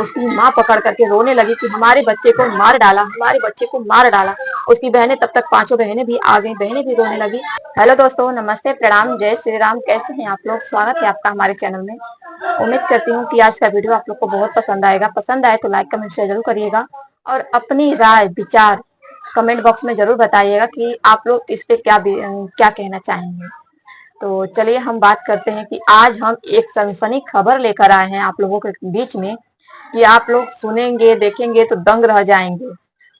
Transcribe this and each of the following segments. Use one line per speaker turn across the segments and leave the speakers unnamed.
उसकी माँ पकड़ करके रोने लगी कि हमारे बच्चे को मार डाला, हमारे बच्चे को मार डाला। उसकी बहनें, तब तक 5 बहनें भी आ गई, बहनें भी रोने लगी। हेलो दोस्तों, नमस्ते, प्रणाम, जय श्री राम। कैसे हैं आप लोग? स्वागत है आपका हमारे चैनल में। उम्मीद करती हूँ कि आज का वीडियो आप लोग को बहुत पसंद आएगा। पसंद आए तो लाइक कमेंट शेयर जरूर करिएगा और अपनी राय विचार कमेंट बॉक्स में जरूर बताइएगा कि आप लोग इस पे क्या कहना चाहेंगे। तो चलिए हम बात करते हैं कि आज हम एक सनसनी खबर लेकर आए हैं आप लोगों के बीच में कि आप लोग सुनेंगे देखेंगे तो दंग रह जाएंगे।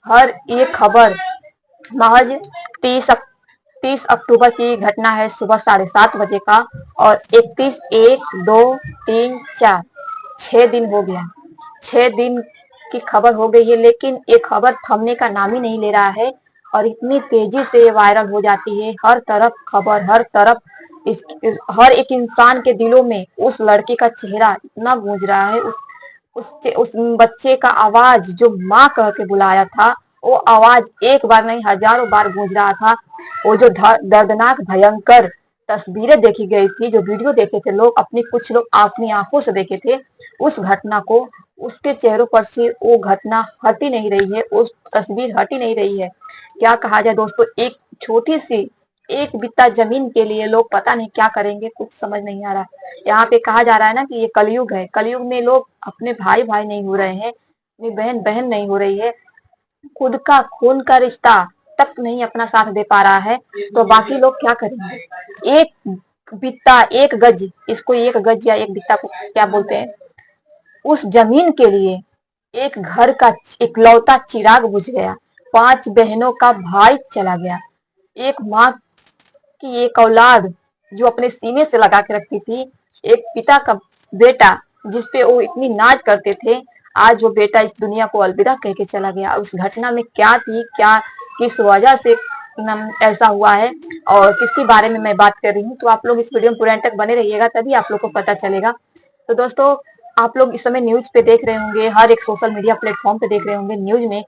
हर एक खबर महज 30 अक्टूबर की घटना है, सुबह 7:30 बजे का। और 31, 1, 2, 3, 4, 6 दिन हो गया। 6 दिन की खबर हो गई है, लेकिन ये खबर थमने का नाम ही नहीं ले रहा है और इतनी तेजी से वायरल हो जाती है। हर तरफ खबर, हर तरफ हर एक इंसान के दिलों में उस लड़के का चेहरा इतना गूंज रहा है। उस बच्चे का आवाज जो माँ कह के बुलाया था, वो आवाज एक बार नहीं हजारों बार गूंज रहा था। वो जो दर्दनाक भयंकर तस्वीरें देखी गई थी, जो वीडियो देखे थे लोग, कुछ लोग अपनी आंखों से देखे थे उस घटना को, उसके चेहरों पर से वो घटना हट ही नहीं रही है, उस तस्वीर हट ही नहीं रही है। क्या कहा जाए दोस्तों, एक छोटी सी एक बित्ता जमीन के लिए लोग पता नहीं क्या करेंगे, कुछ समझ नहीं आ रहा। यहाँ पे कहा जा रहा है ना कि ये कलयुग है। कलयुग में लोग अपने भाई भाई नहीं हो रहे हैं, अपनी बहन बहन नहीं हो रही है, खुद का खून का रिश्ता तक नहीं अपना साथ दे पा रहा है, तो बाकी लोग क्या करेंगे। एक बित्ता, एक गज, इसको एक गज या एक बित्ता को क्या बोलते हैं, उस जमीन के लिए एक घर का इकलौता चिराग बुझ गया। 5 बहनों का भाई चला गया। एक माँ की एक औलाद जो अपने सीने से लगा के रखती थी, एक पिता का बेटा जिसपे वो इतनी नाज करते थे, आज वो बेटा इस दुनिया को अलविदा कह के चला गया। उस घटना में क्या थी, क्या किस वजह से ऐसा हुआ है और किसके बारे में मैं बात कर रही हूँ, तो आप लोग इस वीडियो में पूरा एंड तक बने रहिएगा, तभी आप लोग को पता चलेगा। तो दोस्तों, आप लोग इस समय न्यूज पे देख रहे होंगे, हर एक सोशल मीडिया प्लेटफॉर्म पे देख रहे होंगे न्यूज में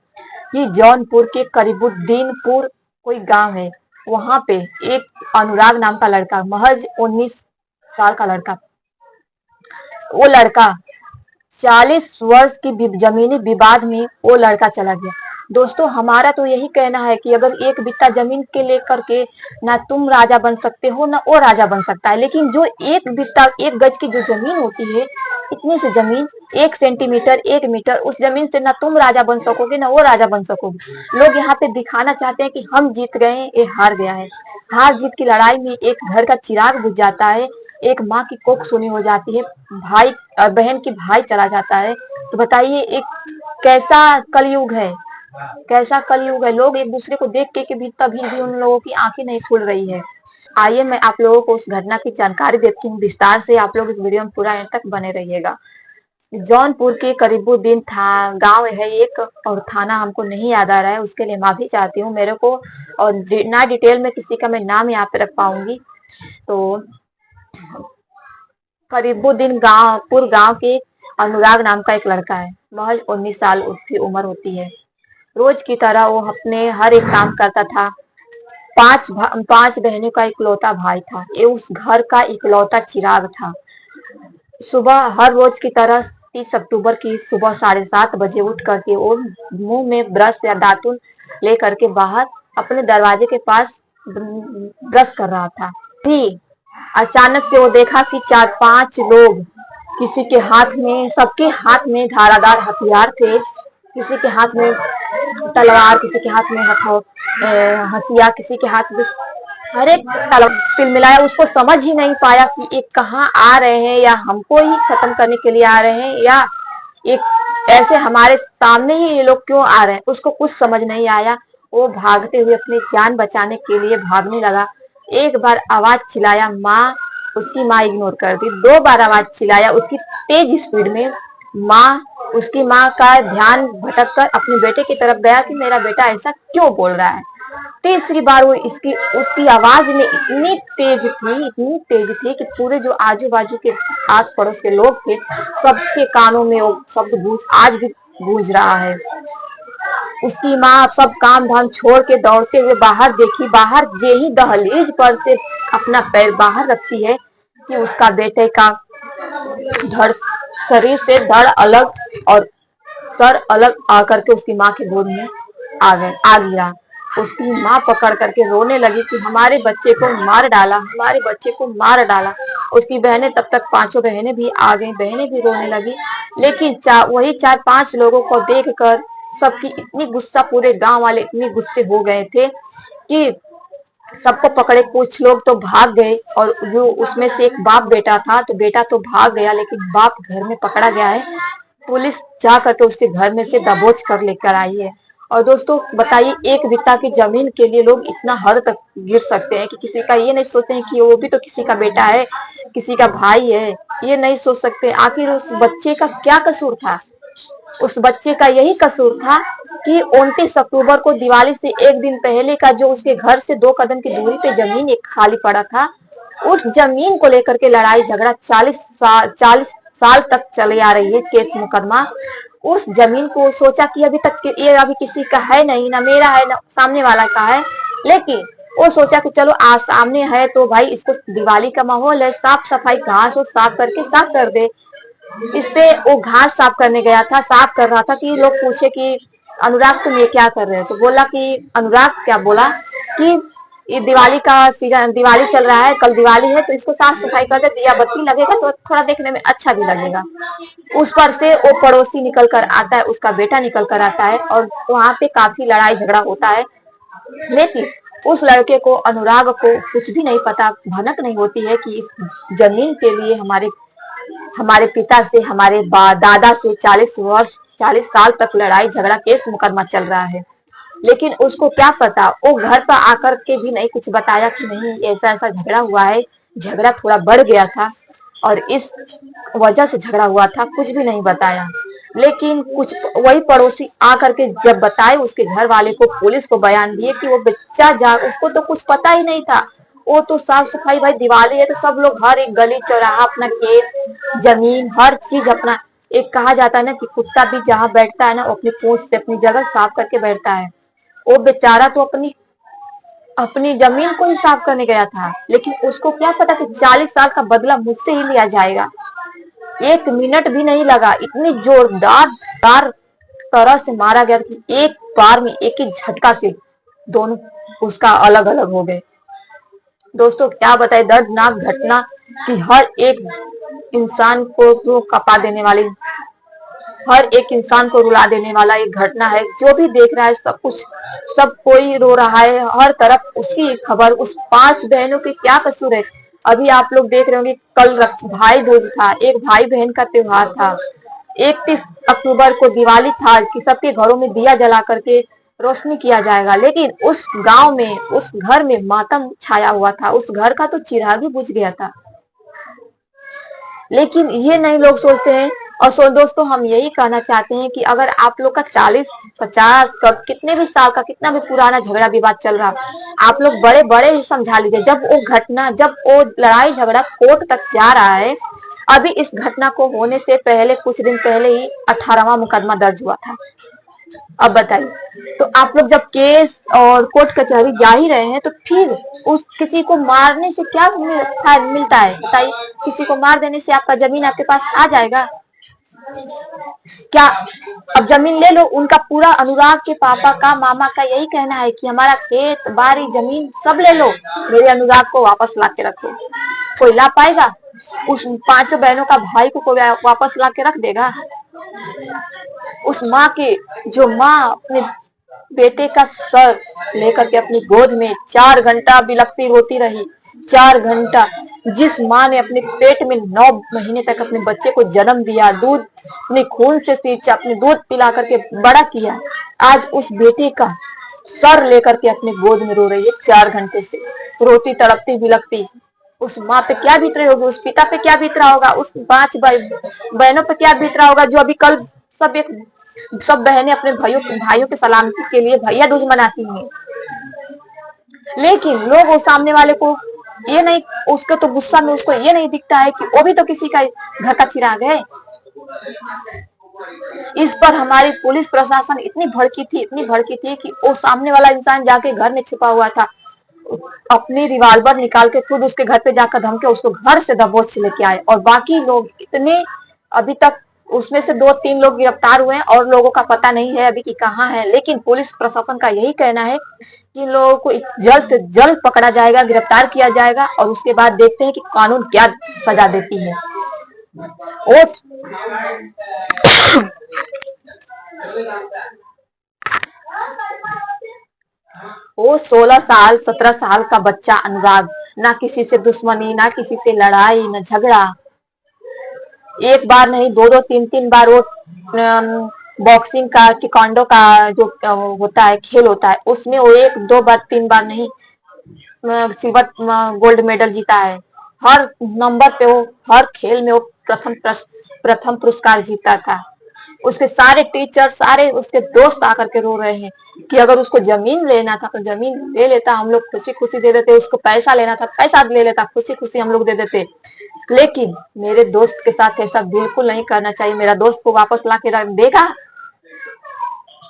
कि जौनपुर के करीबुद्दीनपुर कोई गांव है, वहां पे एक अनुराग नाम का लड़का, महज 19 साल का लड़का, वो लड़का 40 वर्ष की जमीनी विवाद में वो लड़का चला गया। दोस्तों, हमारा तो यही कहना है कि अगर एक बित्ता जमीन के लेकर के ना तुम राजा बन सकते हो ना वो राजा बन सकता है, लेकिन जो एक बित्ता, एक गज की जो जमीन होती है, इतनी सी जमीन, 1 सेंटीमीटर, 1 मीटर, उस जमीन से ना तुम राजा बन सकोगे ना वो राजा बन सकोगे। लोग यहाँ पे दिखाना चाहते हैं कि हम जीत गए हैं, ये हार गया है। हार जीत की लड़ाई में एक घर का चिराग बुझ जाता है, एक माँ की कोख सूनी हो जाती है, भाई और बहन की भाई चला जाता है। तो बताइए एक कैसा कलयुग है, कैसा कलयुग है। लोग एक दूसरे को देख के भी तभी भी उन लोगों की आंखें नहीं खुल रही है। आइए मैं आप लोगों को उस घटना की जानकारी देती हूँ विस्तार से, आप लोग इस वीडियो में पूरा एंड तक बने रहिएगा। जौनपुर के करीबुद्दीन था गांव है एक, और थाना हमको नहीं याद आ रहा है, उसके लिए माफी चाहती हूँ मेरे को, और ना डिटेल में किसी का मैं नाम यहाँ पे रख पाऊंगी। तो करीबुद्दीन गांव के अनुराग नाम का एक लड़का है, महज 19 साल उसकी उम्र होती है। रोज की तरह वो अपने हर एक काम करता था। 5 बहनों का इकलौता भाई था, ये उस घर का इकलौता चिराग था। सुबह हर रोज की तरह 30 अक्टूबर की सुबह 7:30 बजे उठ करके वो मुंह में ब्रश या दातुन ले करके बाहर अपने दरवाजे के पास ब्रश कर रहा था। भी अचानक से वो देखा कि 4-5 लोग, किसी के हाथ में, सबके हाथ में धारादार हथियार थे, किसी के हाथ में तलवार, किसी के हाथ में हथिया, किसी के हाथ में हर एक तलवार मिलाया। उसको समझ ही नहीं पाया कि ये कहाँ आ रहे हैं, या हमको ही खत्म करने के लिए आ रहे हैं, या एक ऐसे हमारे सामने ही ये लोग क्यों आ रहे हैं, उसको कुछ समझ नहीं आया। वो भागते हुए अपनी जान बचाने के लिए भागने लगा। एक बार आवाज चिल्लाया माँ, उसकी माँ इग्नोर कर दी। 2 बार आवाज चिल्लाया उसकी तेज स्पीड में, माँ, उसकी माँ का ध्यान भटक कर अपने बेटे की तरफ गया कि मेरा बेटा ऐसा क्यों बोल रहा है। तीसरी बार वो उसकी आवाज में इतनी तेज थी कि पूरे जो आजू बाजू के आस पड़ोस के लोग थे, सबके कानों में वो शब्द आज भी गूंज रहा है। उसकी माँ सब काम धाम छोड़ के दौड़ते हुए बाहर देखी, बाहर जे ही दहलीज पर से अपना पैर बाहर रखती है कि उसका बेटे का धड़ शरीर से धड़ अलग और सर अलग आकर के उसकी माँ के गोद में आ गिरा। उसकी माँ पकड़ करके रोने लगी कि हमारे बच्चे को मार डाला, हमारे बच्चे को मार डाला। उसकी बहनें तब तक पांचों बहनें भी आ गई, बहनें भी रोने लगी। लेकिन वही 4-5 लोगों को देखकर सबकी इतनी गुस्सा, पूरे गांव वाले इतने गुस्से हो गए थे कि सबको पकड़े। कुछ लोग तो भाग गए और जो उसमें से एक बाप बेटा था तो बेटा तो भाग गया, लेकिन बाप घर में पकड़ा गया है। पुलिस जा करके उसके घर में से दबोच कर लेकर आई है। और दोस्तों बताइए, एक बित्ता की जमीन के लिए लोग इतना हद तक गिर सकते हैं कि किसी का ये नहीं सोचते हैं कि वो भी तो किसी का बेटा है, किसी का भाई है, ये नहीं सोच सकते। आखिर उस बच्चे का क्या कसूर था? उस बच्चे का यही कसूर था कि 29 अक्टूबर को दिवाली से एक दिन पहले का जो उसके घर से 2 कदम की दूरी पे जमीन एक खाली पड़ा था, उस जमीन को लेकर के लड़ाई झगड़ा 40 साल तक चले आ रही है, केस मुकदमा। उस जमीन को सोचा कि अभी तक ये अभी किसी का है नहीं, ना मेरा है ना सामने वाला का है, लेकिन वो सोचा कि चलो आज सामने है तो भाई इसको, दिवाली का माहौल है, साफ सफाई घास वो साफ करके साफ कर दे। इस पे वो घास साफ करने गया था, साफ कर रहा था कि लोग पूछे कि अनुराग तुम ये क्या कर रहे हो? तो बोला कि अनुराग क्या बोला कि ये दिवाली का सीजन, दिवाली चल रहा है, कल दिवाली है तो इसको साफ सफाई कर दे, दिया बत्ती लगेगा तो थोड़ा देखने में अच्छा भी लगेगा। उस पर से वो पड़ोसी निकल कर आता है, उसका बेटा निकल कर आता है और वहां पे काफी लड़ाई झगड़ा होता है। लेकिन उस लड़के को, अनुराग को कुछ भी नहीं पता, भनक नहीं होती है कि इस जमीन के लिए हमारे पिता से, हमारे दादा से 40 साल तक लड़ाई झगड़ा, केस मुकदमा चल रहा है। लेकिन उसको क्या पता, वो घर पर आकर के भी नहीं कुछ बताया कि नहीं ऐसा ऐसा झगड़ा हुआ है, झगड़ा थोड़ा बढ़ गया था और इस वजह से झगड़ा हुआ था, कुछ भी नहीं बताया। लेकिन कुछ वही पड़ोसी आकर के जब बताए उसके घर वाले को, पुलिस को बयान दिए कि वो बच्चा उसको तो कुछ पता ही नहीं था, वो तो साफ सफाई, भाई दिवाली है तो सब लोग हर एक गली चौराहा, अपना खेत जमीन हर चीज अपना, एक कहा जाता है ना कि कुत्ता भी जहाँ बैठता है ना, वो अपनी पूंछ से अपनी जगह साफ करके बैठता है। वो बेचारा तो अपनी जमीन को ही साफ करने गया था, लेकिन उसको क्या पता कि 40 साल का बदला मुझसे ही लिया जाएगा। 1 मिनट भी नहीं लगा, इतनी जोरदार तरह से मारा गया कि एक बार में, एक ही झटका से दोनों उसका अलग अलग हो गए। दोस्तों क्या बताए, दर्दनाक घटना कि हर एक इंसान को रूह कपा देने वाली, हर एक इंसान को रुला देने वाला एक घटना है। जो भी देख रहा है सब कोई रो रहा है, हर तरफ उसकी खबर। उस 5 बहनों के क्या कसूर है? अभी आप लोग देख रहे होंगे, कल भाई दूज था, एक भाई बहन का त्योहार था। 31 अक्टूबर को दिवाली था कि सबके घरों में दिया जला करके रोशनी किया जाएगा, लेकिन उस गांव में, उस घर में मातम छाया हुआ था, उस घर का तो चिराग ही बुझ गया था। लेकिन ये नहीं लोग सोचते हैं। और दोस्तों हम यही कहना चाहते हैं कि अगर आप लोग का 40, 50 कितने भी साल का, कितना भी पुराना झगड़ा विवाद चल रहा, आप लोग बड़े बड़े ही समझा लीजिए। जब वो लड़ाई झगड़ा कोर्ट तक जा रहा है, अभी इस घटना को होने से पहले कुछ दिन पहले ही 18वां मुकदमा दर्ज हुआ था। अब बताइए, तो आप लोग जब केस और कोर्ट कचहरी जा ही रहे हैं तो फिर उस किसी को मारने से क्या मिलता है बताइए? किसी को मार देने से आपका जमीन आपके पास आ जाएगा क्या? अब जमीन ले लो, उनका पूरा, अनुराग के पापा का, मामा का यही कहना है कि हमारा खेत बाड़ी जमीन सब ले लो, मेरे अनुराग को वापस ला के रखो। कोई ला पाएगा? उस 5 बहनों का भाई को कोई वापस ला के रख देगा? उस माँ के, जो माँ अपने बेटे का सर लेकर के अपनी गोद में 4 घंटा बिलखती रोती रही, 4 घंटा, जिस माँ ने अपने पेट में 9 महीने तक अपने बच्चे को जन्म दिया, दूध अपने खून से सींचा, अपने दूध पिला करके बड़ा किया, आज उस बेटे का सर लेकर के अपने गोद में रो रही है 4 घंटे से, रोती तड़पती बिलखती। उस माँ पे क्या बीत रही होगी, उस पिता पे क्या बीत रहा होगा, उस 5 बहनों पे क्या बीत रहा होगा, जो अभी कल सब बहनें अपने भाइयों के सलामती के लिए भैया दूज मनाती हैं। लेकिन लोग उस सामने वाले को ये नहीं, उसके तो गुस्सा में उसको ये नहीं दिखता है कि वो भी तो किसी का घर का चिराग है। इस पर हमारी पुलिस प्रशासन इतनी भड़की थी कि वो सामने वाला इंसान जाके घर में छिपा हुआ था, अपनी रिवाल्वर निकाल के खुद उसके घर पे जाकर धमके उसको घर से दबोच लेके आए। और बाकी लोग इतने अभी तक उसमें से 2-3 लोग गिरफ्तार हुए हैं और लोगों का पता नहीं है अभी कि कहाँ है। लेकिन पुलिस प्रशासन का यही कहना है कि इन लोगों को जल्द से जल्द पकड़ा जाएगा, गिरफ्तार किया जाएगा और उसके बाद देखते हैं कि कानून क्या सजा देती है। वो 16 साल 17 साल का बच्चा अनुराग, ना किसी से दुश्मनी, ना किसी से लड़ाई, ना झगड़ा। एक बार नहीं, 2-2 3-3 बार वो बॉक्सिंग का, टेक्वांडो का जो होता है, खेल होता है, उसमें वो 1-2 बार 3 बार नहीं, सिल्वर गोल्ड मेडल जीता है। हर नंबर पे वो, हर खेल में वो प्रथम पुरस्कार जीता था। उसके सारे टीचर, सारे उसके दोस्त आकर के रो रहे हैं कि अगर उसको जमीन लेना था तो जमीन ले लेता, हम लोग खुशी खुशी दे देते। उसको पैसा लेना था, पैसा ले लेता, खुशी खुशी हम लोग दे देते। लेकिन मेरे दोस्त के साथ ऐसा बिल्कुल नहीं करना चाहिए। मेरा दोस्त को वापस ला के रख देगा।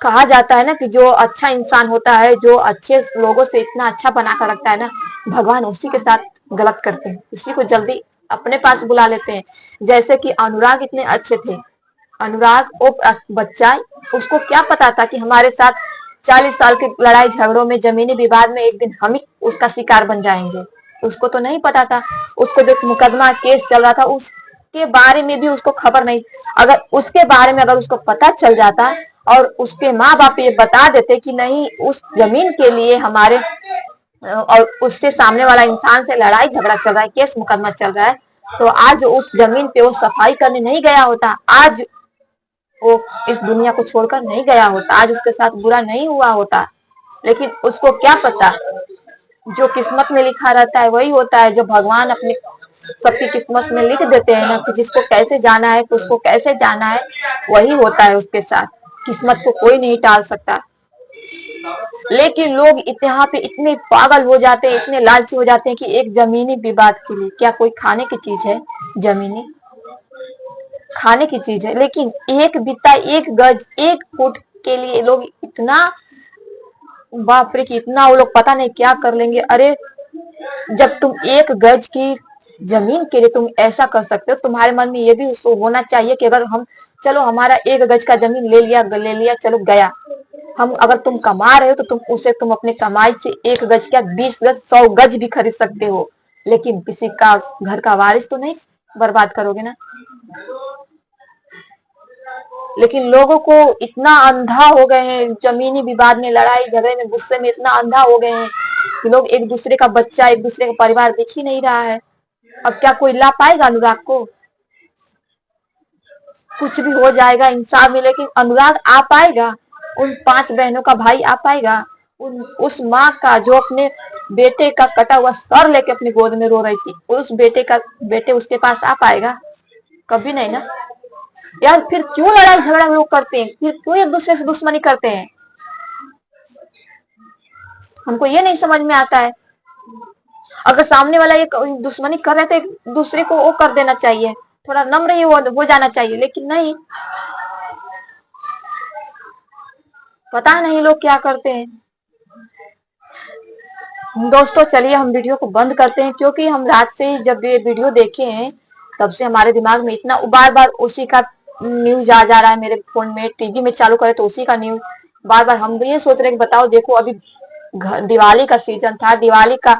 कहा जाता है ना कि जो अच्छा इंसान होता है, जो अच्छे लोगों से इतना अच्छा बना कर रखता है ना, भगवान उसी के साथ गलत करते हैं, उसी को जल्दी अपने पास बुला लेते हैं। जैसे कि अनुराग इतने अच्छे थे। अनुराग वो बच्चा, उसको क्या पता था कि हमारे साथ 40 साल की लड़ाई झगड़ों में, जमीनी विवाद में एक दिन हम ही उसका शिकार बन जाएंगे। उसको तो नहीं पता था। उसको जो मुकदमा केस चल रहा था उसके बारे में भी उसको खबर नहीं। अगर उसके बारे में अगर उसको पता चल जाता और उसके माँ बाप ये बता देते कि नहीं, उस जमीन के लिए हमारे और उससे सामने वाला इंसान से लड़ाई झगड़ा चल रहा है, केस मुकदमा चल रहा है, तो आज उस जमीन पे वो सफाई करने नहीं गया होता। आज वो इस दुनिया को छोड़कर नहीं गया होता। आज उसके साथ बुरा नहीं हुआ होता। लेकिन उसको क्या पता, जो किस्मत में लिखा रहता है वही होता है। जो भगवान अपने सबकी किस्मत में लिख देते हैं ना कि जिसको कैसे जाना है, तो उसको कैसे जाना है, वही होता है उसके साथ। किस्मत को कोई नहीं टाल सकता। लेकिन लोग यहाँ पे इतने पागल हो जाते हैं, इतने लालची हो जाते हैं कि एक जमीनी विवाद के लिए, क्या कोई खाने की चीज है? जमीनी खाने की चीज है, लेकिन एक बित्ता, एक गज, 1 फुट के लिए लोग इतना, बाप रे, कि इतना वो लोग पता नहीं क्या कर लेंगे। अरे जब तुम 1 गज की जमीन के लिए तुम ऐसा कर सकते हो, तुम्हारे मन में ये भी होना चाहिए कि अगर हम, चलो हमारा 1 गज का जमीन ले लिया, चलो गया। हम, अगर तुम कमा रहे हो तो तुम अपने कमाई से 1 गज क्या, 20 गज, 100 गज भी खरीद सकते हो। लेकिन किसी का घर का वारिस तो नहीं बर्बाद करोगे ना। लेकिन लोगों को इतना अंधा हो गए हैं, जमीनी विवाद में, लड़ाई झगड़े में, गुस्से में इतना अंधा हो गए हैं कि लोग एक दूसरे का बच्चा, एक दूसरे का परिवार दिख ही नहीं रहा है। अब क्या कोई ला पाएगा अनुराग को? कुछ भी हो जाएगा, इंसाफ में, लेकिन अनुराग आ पाएगा? उन 5 बहनों का भाई आ पाएगा? उस माँ का जो अपने बेटे का कटा हुआ सर लेके अपनी गोद में रो रही थी, उस बेटे उसके पास आ पाएगा? कभी नहीं ना यार। फिर क्यों लड़ाई झगड़ा लोग करते हैं? फिर क्यों एक दूसरे से दुश्मनी करते हैं? हमको ये नहीं समझ में आता है। अगर सामने वाला एक दुश्मनी कर रहे तो एक दूसरे को वो कर देना चाहिए, थोड़ा नम्र ही हो जाना चाहिए। लेकिन नहीं, पता नहीं लोग क्या करते हैं। दोस्तों चलिए हम वीडियो को बंद करते हैं, क्योंकि हम रात से जब ये वीडियो देखे हैं तब से हमारे दिमाग में इतना, बार बार उसी का न्यूज आ जा रहा है मेरे फोन में। टीवी में चालू करे तो उसी का न्यूज बार बार। हम ये सोच रहे हैं कि बताओ, देखो अभी दिवाली का सीजन था, दिवाली का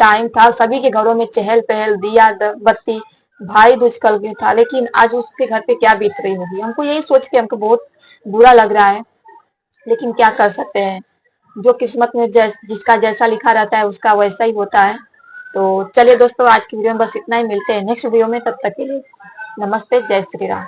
टाइम था, सभी के घरों में चहल पहल, दिया बत्ती, भाई दूज कल गया था, लेकिन आज उसके घर पे क्या बीत रही होगी। हमको यही सोच के हमको बहुत बुरा लग रहा है। लेकिन क्या कर सकते हैं, जो किस्मत में जिसका जैसा लिखा रहता है उसका वैसा ही होता है। तो चलिए दोस्तों, आज की वीडियो में बस इतना ही। मिलते हैं नेक्स्ट वीडियो में, तब तक के लिए नमस्ते, जय श्री राम।